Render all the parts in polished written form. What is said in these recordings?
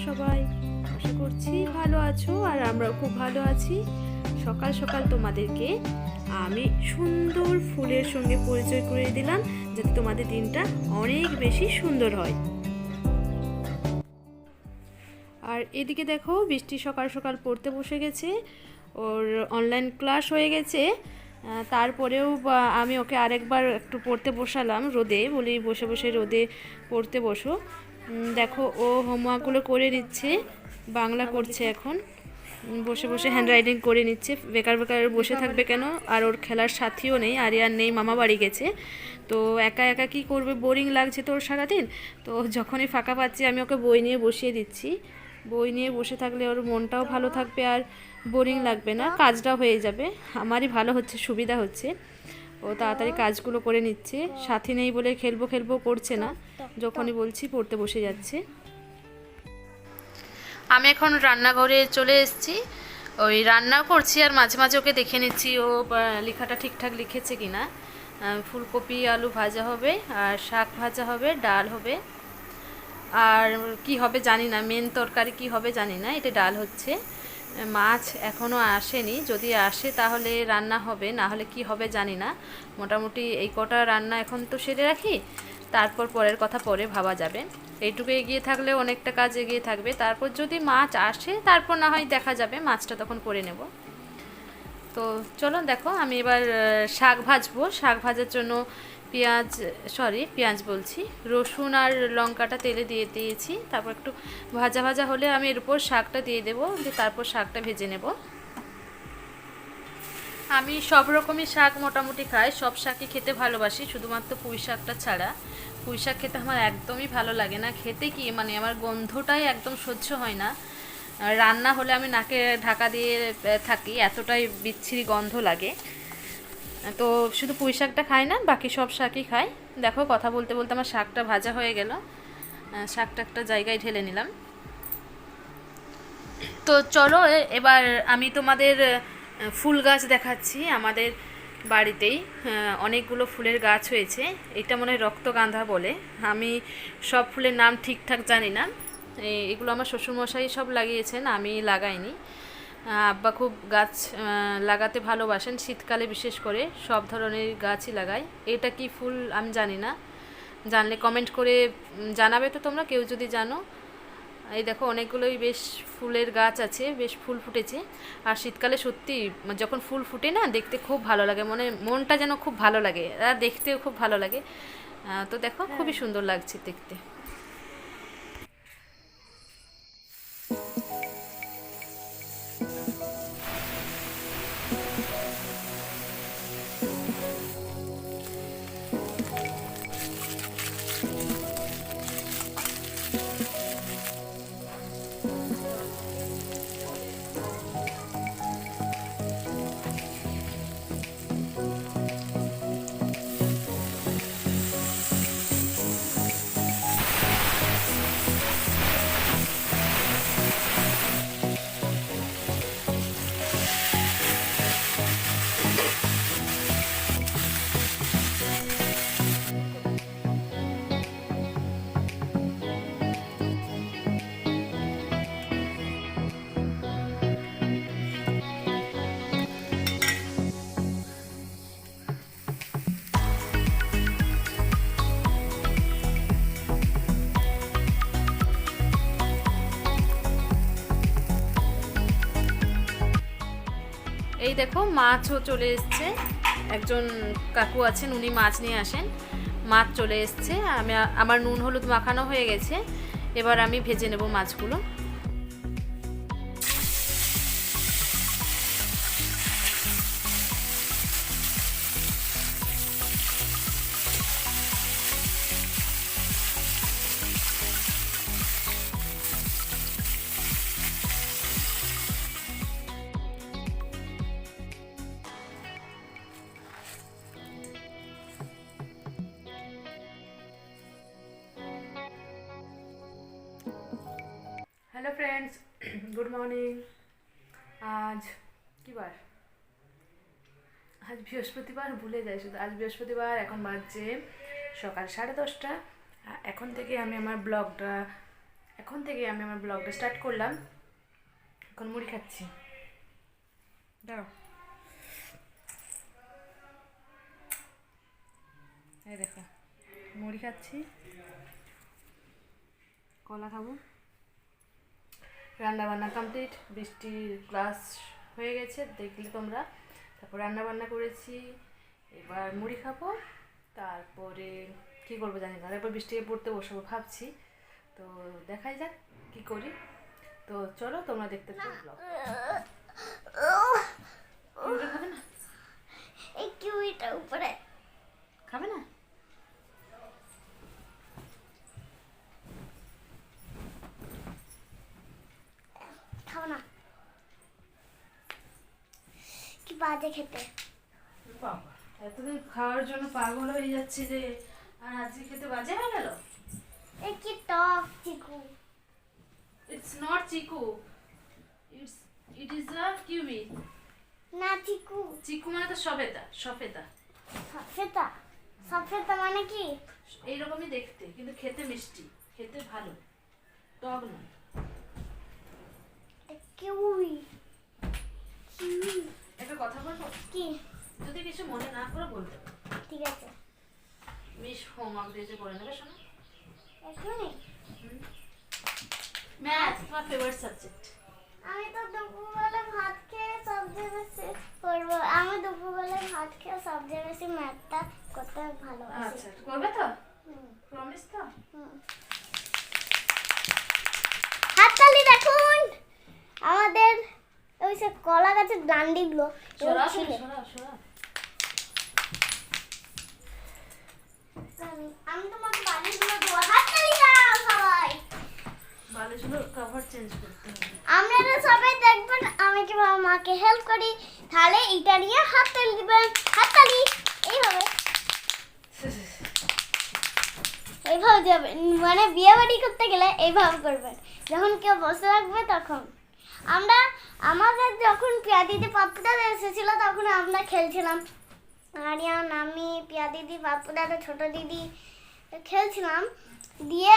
সবাই? আশা করছি ভালো আছো, আর আমরাও খুব ভালো আছি। সকাল সকাল তোমাদেরকে আমি সুন্দর ফুলের সঙ্গে পরিচয় করে দিলাম, যাতে তোমাদের দিনটা অনেক বেশি সুন্দর হয়। আর এদিকে দেখো, বৃষ্টি সকাল সকাল পড়তে বসে গেছে। ওর অনলাইন ক্লাস হয়ে গেছে, তারপরেও আমি ওকে আরেকবার একটু পড়তে বসালাম রোদে, বলি বসে বসে রোদে পড়তে বসো। দেখো, ও হোমওয়ার্কগুলো করে নিচ্ছে, বাংলা করছে এখন। বসে বসে হ্যান্ড রাইটিং করে নিচ্ছে, বেকার বেকার বসে থাকবে কেন। আর ওর খেলার সাথীও নেই, আরিয়ান নেই, মামা বাড়ি গেছে। তো একা একা কী করবে, বোরিং লাগছে তো ওর সারাদিন। তো যখনই ফাঁকা পাচ্ছি আমি ওকে বই নিয়ে বসিয়ে দিচ্ছি। বই নিয়ে বসে থাকলে ওর মনটাও ভালো থাকবে, আর বোরিং লাগবে না, কাজটাও হয়ে যাবে। আমারই ভালো হচ্ছে, সুবিধা হচ্ছে। ও তাড়াতাড়ি কাজগুলো করে নিচ্ছে, সাথী নেই বলে খেলবো খেলবো করছে না, যখনই বলছি পড়তে বসে যাচ্ছে। আমি এখন রান্নাঘরে চলে এসেছি, ওই রান্নাও করছি আর মাঝে মাঝে ওকে দেখে নিচ্ছি ও লেখাটা ঠিকঠাক লিখেছে কি না। ফুলকপি আলু ভাজা হবে, আর শাক ভাজা হবে, ডাল হবে, আর কি হবে জানি না, মেন তরকারি কি হবে জানি না, এটা ডাল হচ্ছে। মাছ এখনও আসেনি, যদি আসে তাহলে রান্না হবে, না হলে কি হবে জানি না। মোটামুটি এই কটা রান্না এখন তো সেরে রাখি, তারপর পরের কথা পরে ভাবা যাবে। এইটুকু এগিয়ে থাকলে অনেকটা কাজ এগিয়ে থাকবে, তারপর যদি মাছ আসে তারপর না হয় দেখা যাবে, মাছটা তখন করে নেব। তো চলো দেখো, আমি এবার শাক ভাজবো। শাক ভাজার জন্য পেঁয়াজ বলছি, রসুন আর লঙ্কাটা তেলে দিয়ে দিয়েছি। তারপর একটু ভাজা ভাজা হলে আমি এর উপর শাকটা দিয়ে দেবো, দিয়ে তারপর শাকটা ভেজে নেব। আমি সব রকমই শাক মোটামুটি খাই, সব শাকই খেতে ভালোবাসি, শুধুমাত্র পুঁই শাকটা ছাড়া। পুঁই শাক খেতে আমার একদমই ভালো লাগে না, খেতে কি মানে আমার গন্ধটাই একদম সহ্য হয় না। রান্না হলে আমি নাকে ঢাকা দিয়ে থাকি, এতটাই বিচ্ছিরি গন্ধ লাগে। তো শুধু পুঁই শাকটা খাই না, বাকি সব শাকই খাই। দেখো, কথা বলতে বলতে আমার শাকটা ভাজা হয়ে গেল, শাকটা একটা জায়গায় ঢেলে নিলাম। তো চলো এবার আমি তোমাদের ফুল গাছ দেখাচ্ছি। আমাদের বাড়িতেই অনেকগুলো ফুলের গাছ হয়েছে, এটা মনে হয় রক্তগাঁধা বলে। আমি সব ফুলের নাম ঠিকঠাক জানি না, এগুলো আমার শ্বশুরমশাই সব লাগিয়েছেন, আমি লাগাইনি। আব্বা খুব গাছ লাগাতে ভালোবাসেন, শীতকালে বিশেষ করে সব ধরনের গাছই লাগায়। এটা কি ফুল আমি জানি না, জানলে কমেন্ট করে জানাবে তো তোমরা, কেউ যদি জানো। এই দেখো, অনেকগুলোই বেশ ফুলের গাছ আছে, বেশ ফুল ফুটেছে। আর শীতকালে সত্যি যখন ফুল ফুটে না, দেখতে খুব ভালো লাগে, মনটা যেন খুব ভালো লাগে, আর দেখতেও খুব ভালো লাগে। তো দেখো, খুবই সুন্দর লাগছে দেখতে। এই দেখো, মাছও চলে এসছে, একজন কাকু আছেন, উনি মাছ নিয়ে আসেন। মাছ চলে এসছে, আমার নুন হলুদ মাখানো হয়ে গেছে, এবার আমি ভেজে নেব মাছগুলো। Hello friends, good morning. আজ কী বার? আজ বৃহস্পতিবার, ভুলে যাই শুধু, আজ বৃহস্পতিবার। এখন বাজছে সকাল 10:30। এখন থেকে আমি আমার ব্লগটা এখন থেকে আমি আমার ব্লগটা স্টার্ট করলাম। এখন মুড়ি খাচ্ছি, দাঁড়াও, এই দেখো মুড়ি খাচ্ছি, কলা খাবো। রান্না বান্না কমপ্লিট, বৃষ্টির ক্লাস হয়ে গেছে দেখলে তোমরা। তারপর রান্না বান্না করেছি, এবার মুড়ি খাবো, তারপরে কি করবো জানি না, এরপর বৃষ্টিকে পড়তে বসবো ভাবছি। তো দেখাই যাক কি করি। তো চলো তোমরা দেখতে থাকো ব্লগ। খাবে না, এই কিউইটা উপরে খাবে না? খাও না, কি বাজে খেতে। বাবা, এতদিন খাওয়ার জন্য পাগল হয়ে যাচ্ছে যে, আর আজকে খেতে বাজে হয়ে গেল। এই কি টক chiku. It's not chiku, it is a kiwi. না চিকু। চিকু মানে তো সফেদা, সফেদা। সফেদা, সফেদা মানে কি? এইরকমই দেখতে, কিন্তু খেতে মিষ্টি, খেতে ভালো, টক নয়। Kiwi, kiwi. একটা কথা বলবো কি? যদি কিছু মনে না করে বলতে। ঠিক আছে, মিস হোমওয়ার্ক দিয়েছে করে নেবে শোনো। এখনই? ম্যাথ তোমার ফেভারিট সাবজেক্ট। আমি তো দুপুরবেলা ভাত খেয়ে সবচেয়ে বেশি করবো। আমি দুপুরবেলা ভাত খেয়ে সবচেয়ে বেশি ম্যাথটা করতে ভালোবাসি। আচ্ছা করবে তো, প্রমিস তো? হাততালি দেখুন আমাদের ওই সে কলা গাছের ডান্ডিগুলো। সরাসরি সরা। আমি তোমাকে বালিশগুলো দেবো, হাততালি দাও সবাই। বালিশগুলো কভার চেঞ্জ করতে হবে। আপনারা সবাই দেখবেন আমি কিভাবে মাকে হেল্প করি, তাহলে এটা নিয়ে হাততালি দিবেন। হাততালি এইভাবে এইভাবে যাবেন, মানে বিয়ে বাড়ি করতে গেলে এইভাবে করবেন। যখন কেউ বসে রাখবে তখন আমাদের যখন পিয়া দিদি পাপ্পু দাদা এসেছিল তখন আমরা খেলছিলাম। আরিয়ান, আমি, পিয়া দিদি, পাপ্পু দাদা, ছোট দিদি খেলছিলাম। দিয়ে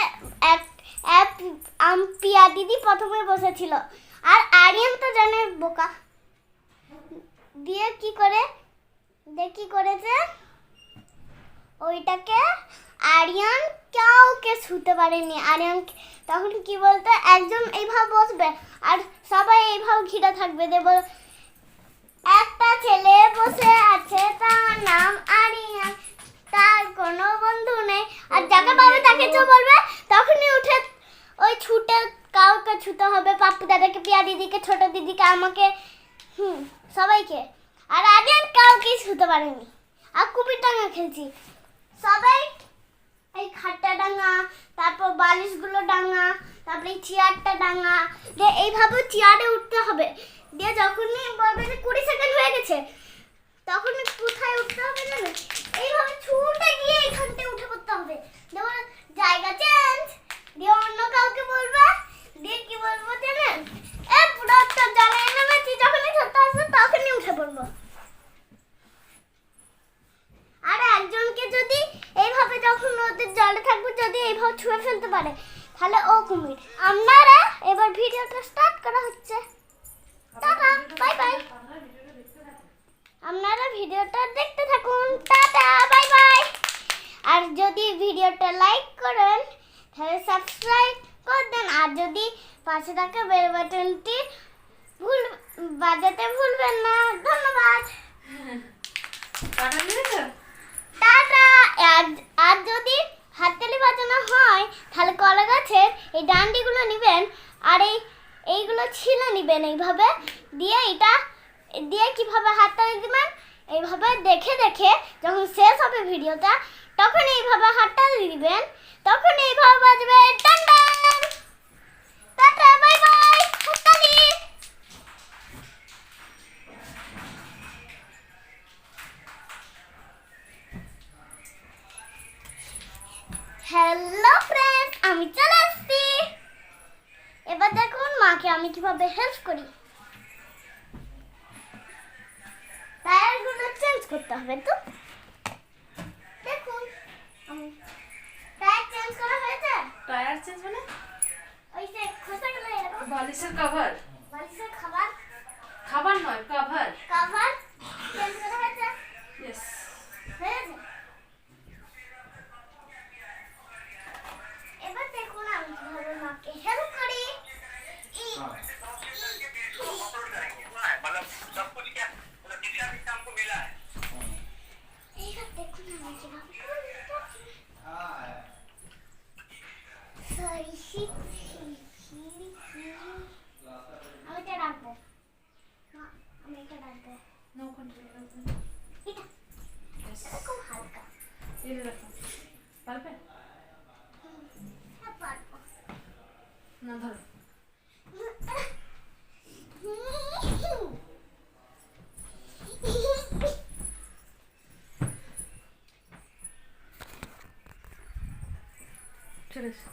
পিয়া দিদি প্রথমে বসেছিল, আর আরিয়ান তো জানে বোকা। দিয়ে কি করেছে ওইটাকে আরিয়ান কাউকে ছুতে পারেনি। আরিয়ান তখন কি বলতো, একজন এইভাবে বসবে আর সবাই এইভাবে ঘিরে থাকবে। দেব একটা ছেলে বসে আছে, তার নাম আরিয়ান, তার কোনো বন্ধু নেই। আর যাকে পাবে তাকে তো বলবে, তখনই উঠে ওই ছুটে কাউকে ছুতে হবে। পাপ্পু দাদাকে, পিয়া দিদিকে, ছোট দিদিকে, আমাকে, সবাইকে। আর আরিয়ান কাউকেই ছুতে পারেনি। আর কুপির ডাঙা খেলছি, সবাই এই খাটটা ডাঙা, তারপর বালিশগুলো ডাঙা, তারপরে এই চেয়ারটা ডাঙা। দিয়ে এইভাবে চেয়ারে উঠতে হবে। দিয়ে যখনই বলবে যে 20 সেকেন্ড হয়ে গেছে, তখন কোথায় উঠতে হবে জানো? এইভাবে ছুটে গিয়ে এখানতে উঠে পড়তে হবে। যেমন জায়গা চেঞ্জ, দিয়ে অন্য কাউকে বলবে। দিয়ে কি বলবো জানেন, এ পুরো তো জলে নেমেছি, যখনই ছোট্ট আসবে তখনই উঠে পড়বো। আর একজনকে যদি এইভাবে, যখন ওদের জলে থাকবে, যদি এইভাবে ছুঁয়ে ফেলতে পারে, তাহলে ও কুমির। আপনারা এবার ভিডিওটা স্টার্ট করা হচ্ছে। Tata, bye bye. আপনারা ভিডিওটা দেখতে থাকুন। Tata, bye bye. আর যদি ভিডিওটা লাইক করেন তাহলে সাবস্ক্রাইব করে দেন। আর যদি পাশে থাকা বেল বাটনটি বাজাতে ভুলবেন না। ধন্যবাদ। টাটা। আর যদি হাততালি বাজানো হয় তাহলে কলা গাছের এই ডান্ডিগুলো নেবেন, আর এইগুলো ছিলে নেবেন এইভাবে। দিয়ে কিভাবে হাততালি দিবেন, এইভাবে দেখে যখন শেষ হবে ভিডিওটা, তখন এইভাবে হাততালি দিবেন, তখন এইভাবে বাজবে টান টান। Tata, bye bye. হাততালি। হ্যালো ফ্রেন্ডস, আমি চলে আসছি। এবার দেখুন মাকে আমি কিভাবে হেল্প করি। টায়ারগুলো চেঞ্জ করতে হবে তো। দেখুন টায়ার চেঞ্জ করা হয়েছে। টায়ার চেঞ্জ মানে বালিশের কভার, বালিশের খাবার খাবার নয় কভার। কভার চেঞ্জ করা হয়েছে ইয়েস। হয়েছে। এবার দেখুন আমি কিভাবে মাকে হেল্প করি। मतलब सब कुछ क्या मतलब किसी भी काम को मिला है। এইবার দেখুন আমি কিভাবে করি। সরি আমি এটা রাখবো না, আমি এটা রাখবো। No control. এটা এটা খুব হালকা। এই রাখো, পারবে হ্যাঁ পারবো। না? ধরো। চলে এসো।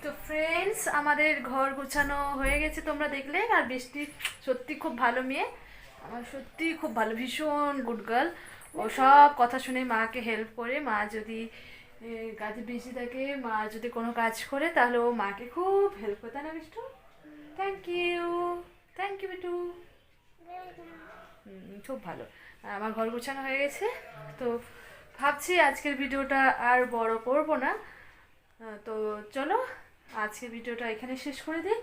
তো ফ্রেন্ডস, আমাদের ঘর গোছানো হয়ে গেছে, তোমরা দেখলে। আর বৃষ্টি সত্যি খুব ভালো মেয়ে, আমার সত্যি খুব ভালো, ভীষণ গুড গার্ল। ও সব কথা শুনে মাকে হেল্প করে। মা যদি কাজে বিজি থাকে, মা যদি কোনো কাজ করে, তাহলে ও মাকে খুব হেল্প করে, তাই না Bishtu? Thank you, thank you Bitu. খুব ভালো। আমার ঘর গোছানো হয়ে গেছে। তো ভাবছি আজকের ভিডিওটা আর বড় করব না। তো চলো আজকের ভিডিওটা এখানে শেষ করে দিই।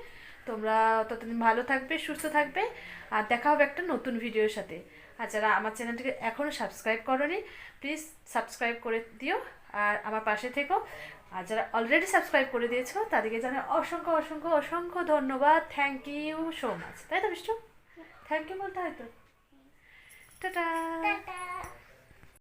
তোমরা ততদিন ভালো থাকবে, সুস্থ থাকবে, আর দেখা হবে একটা নতুন ভিডিওর সাথে। আর যারা আমার চ্যানেলটিকে এখনও সাবস্ক্রাইব করোনি, প্লিজ সাবস্ক্রাইব করে দিও আর আমার পাশে থেকো। আর যারা অলরেডি সাবস্ক্রাইব করে দিয়েছো তাদেরকে জানাই অসংখ্য অসংখ্য অসংখ্য ধন্যবাদ। Thank you so much. তাই তো বিষ্টু? থ্যাংক ইউ বলতে হয় তো। টাটা। টাটা।